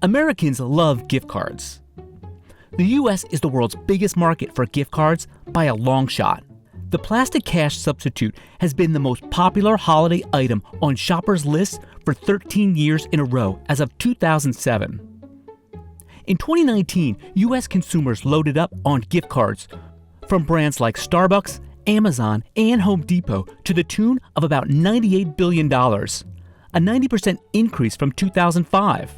Americans love gift cards. The U.S. is the world's biggest market for gift cards by a long shot. The plastic cash substitute has been the most popular holiday item on shoppers' lists for 13 years in a row as of 2007. In 2019, U.S. consumers loaded up on gift cards from brands like Starbucks, Amazon, and Home Depot to the tune of about $98 billion, a 90% increase from 2005.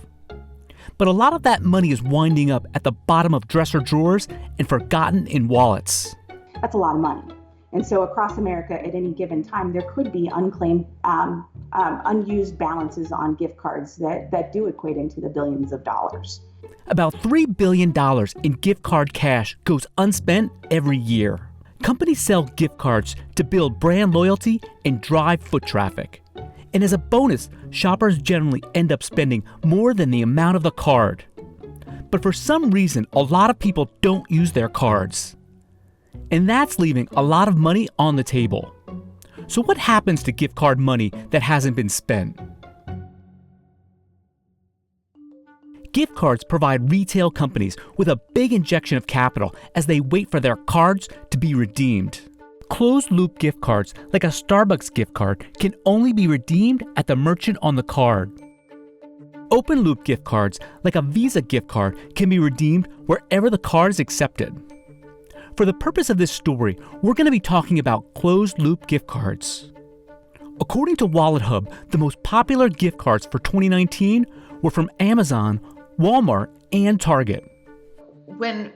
But a lot of that money is winding up at the bottom of dresser drawers and forgotten in wallets. That's a lot of money. And so across America at any given time, there could be unclaimed, unused balances on gift cards that do equate into the billions of dollars. About $3 billion in gift card cash goes unspent every year. Companies sell gift cards to build brand loyalty and drive foot traffic. And as a bonus, shoppers generally end up spending more than the amount of the card. But for some reason, a lot of people don't use their cards. And that's leaving a lot of money on the table. So what happens to gift card money that hasn't been spent? Gift cards provide retail companies with a big injection of capital as they wait for their cards to be redeemed. Closed-loop gift cards, like a Starbucks gift card, can only be redeemed at the merchant on the card. Open-loop gift cards, like a Visa gift card, can be redeemed wherever the card is accepted. For the purpose of this story, we're going to be talking about closed-loop gift cards. According to WalletHub, the most popular gift cards for 2019 were from Amazon, Walmart, and Target. When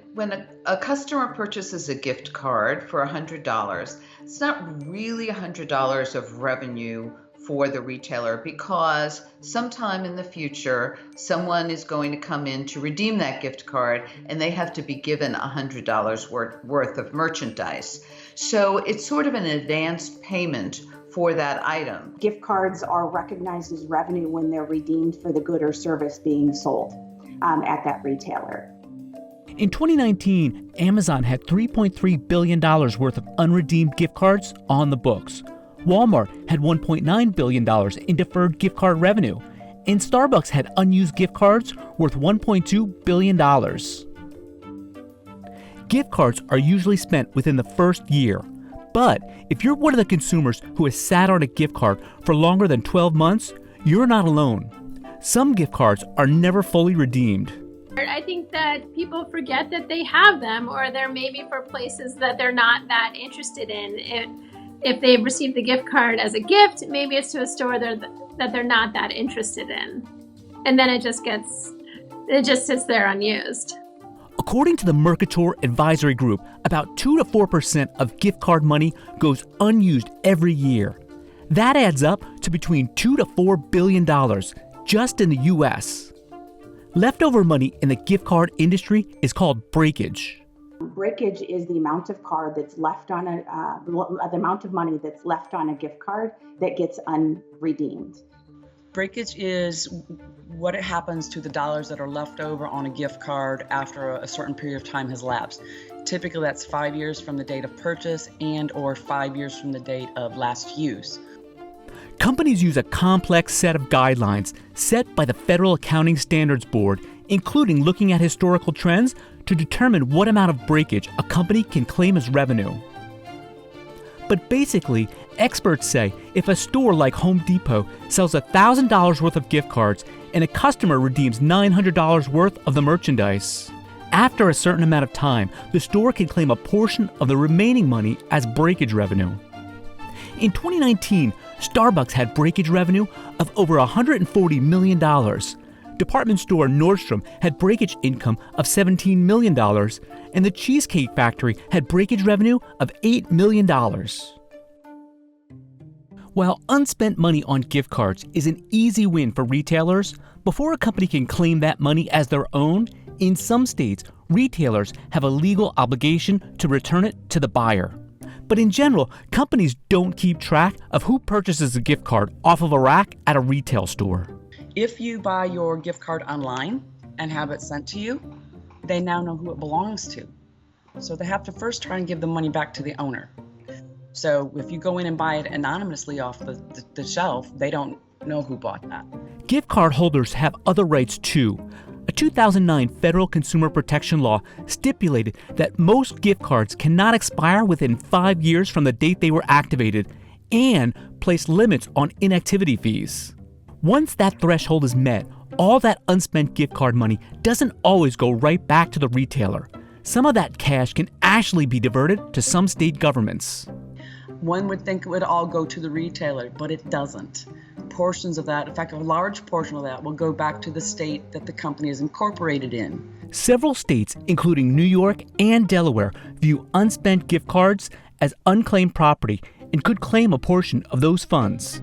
a customer purchases a gift card for $100, it's not really $100 of revenue for the retailer, because sometime in the future, someone is going to come in to redeem that gift card and they have to be given $100 worth of merchandise. So it's sort of an advanced payment for that item. Gift cards are recognized as revenue when they're redeemed for the good or service being sold at that retailer. In 2019, Amazon had $3.3 billion worth of unredeemed gift cards on the books. Walmart had $1.9 billion in deferred gift card revenue, and Starbucks had unused gift cards worth $1.2 billion. Gift cards are usually spent within the first year, but if you're one of the consumers who has sat on a gift card for longer than 12 months, you're not alone. Some gift cards are never fully redeemed. I think that people forget that they have them, or they're maybe for places that they're not that interested in. If they've received the gift card as a gift, maybe it's to a store that they're not that interested in. And then it just sits there unused. According to the MERCATOR advisory group, about 2 to 4% of gift card money goes unused every year. That adds up to between $2 to $4 billion just in the U.S. Leftover money in the gift card industry is called breakage. Breakage is the amount of card that's left on the amount of money that's left on a gift card that gets unredeemed. Breakage is what happens to the dollars that are left over on a gift card after a certain period of time has lapsed. Typically, that's 5 years from the date of purchase and or 5 years from the date of last use. Companies use a complex set of guidelines set by the Federal Accounting Standards Board, including looking at historical trends to determine what amount of breakage a company can claim as revenue. But basically, experts say if a store like Home Depot sells $1,000 worth of gift cards and a customer redeems $900 worth of the merchandise, after a certain amount of time, the store can claim a portion of the remaining money as breakage revenue. In 2019, Starbucks had breakage revenue of over $140 million. Department store Nordstrom had breakage income of $17 million, and the Cheesecake Factory had breakage revenue of $8 million. While unspent money on gift cards is an easy win for retailers, before a company can claim that money as their own, in some states, retailers have a legal obligation to return it to the buyer. But in general, companies don't keep track of who purchases a gift card off of a rack at a retail store. If you buy your gift card online and have it sent to you, they now know who it belongs to. So they have to first try and give the money back to the owner. So if you go in and buy it anonymously off the shelf, they don't know who bought that. Gift card holders have other rights too, A 2009 federal consumer protection law stipulated that most gift cards cannot expire within 5 years from the date they were activated and placed limits on inactivity fees. Once that threshold is met, all that unspent gift card money doesn't always go right back to the retailer. Some of that cash can actually be diverted to some state governments. One would think it would all go to the retailer, but it doesn't. Portions of that, in fact, a large portion of that will go back to the state that the company is incorporated in. Several states, including New York and Delaware, view unspent gift cards as unclaimed property and could claim a portion of those funds.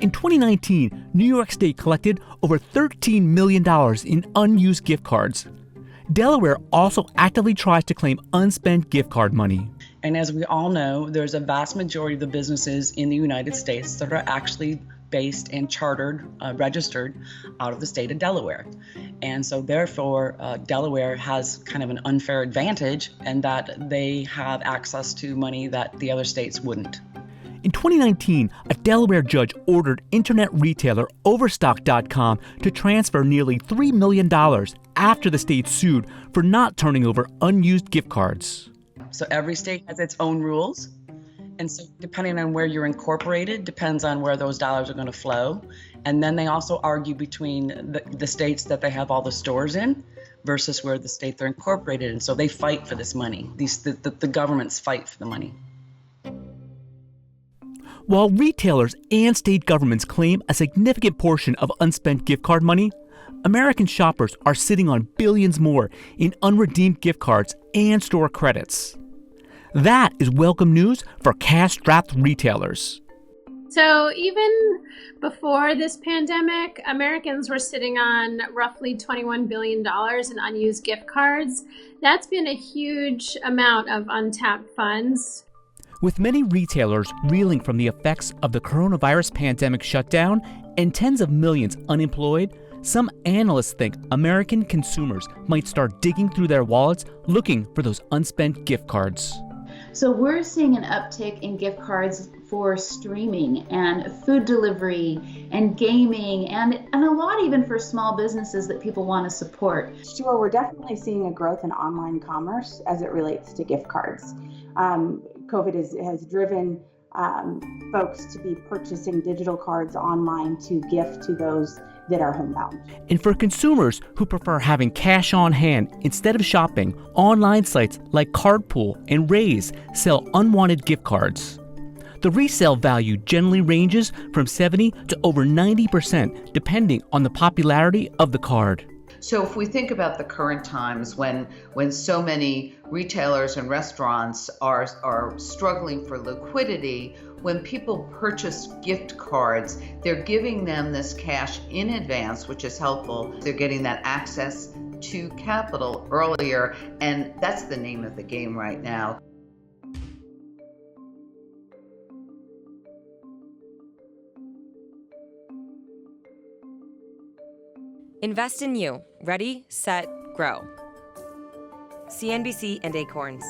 In 2019, New York State collected over $13 million in unused gift cards. Delaware also actively tries to claim unspent gift card money. And as we all know, there's a vast majority of the businesses in the United States that are actually based and chartered, registered out of the state of Delaware. And so therefore, Delaware has kind of an unfair advantage in that they have access to money that the other states wouldn't. In 2019, a Delaware judge ordered internet retailer Overstock.com to transfer nearly $3 million after the state sued for not turning over unused gift cards. So every state has its own rules. And so depending on where you're incorporated, depends on where those dollars are going to flow. And then they also argue between the states that they have all the stores in versus where the state they're incorporated in. So they fight for this money. The governments fight for the money. While retailers and state governments claim a significant portion of unspent gift card money, American shoppers are sitting on billions more in unredeemed gift cards and store credits. That is welcome news for cash-strapped retailers. So even before this pandemic, Americans were sitting on roughly $21 billion in unused gift cards. That's been a huge amount of untapped funds. With many retailers reeling from the effects of the coronavirus pandemic shutdown and tens of millions unemployed, some analysts think American consumers might start digging through their wallets looking for those unspent gift cards. So we're seeing an uptick in gift cards for streaming and food delivery and gaming and a lot even for small businesses that people want to support. Sure, we're definitely seeing a growth in online commerce as it relates to gift cards. COVID has driven folks to be purchasing digital cards online to gift to those that are homebound. And for consumers who prefer having cash on hand instead of shopping, online sites like Cardpool and Raise sell unwanted gift cards. The resale value generally ranges from 70 to over 90%, depending on the popularity of the card. So if we think about the current times when so many retailers and restaurants are struggling for liquidity, when people purchase gift cards, they're giving them this cash in advance, which is helpful. They're getting that access to capital earlier, and that's the name of the game right now. Invest in you. Ready, set, grow. CNBC and Acorns.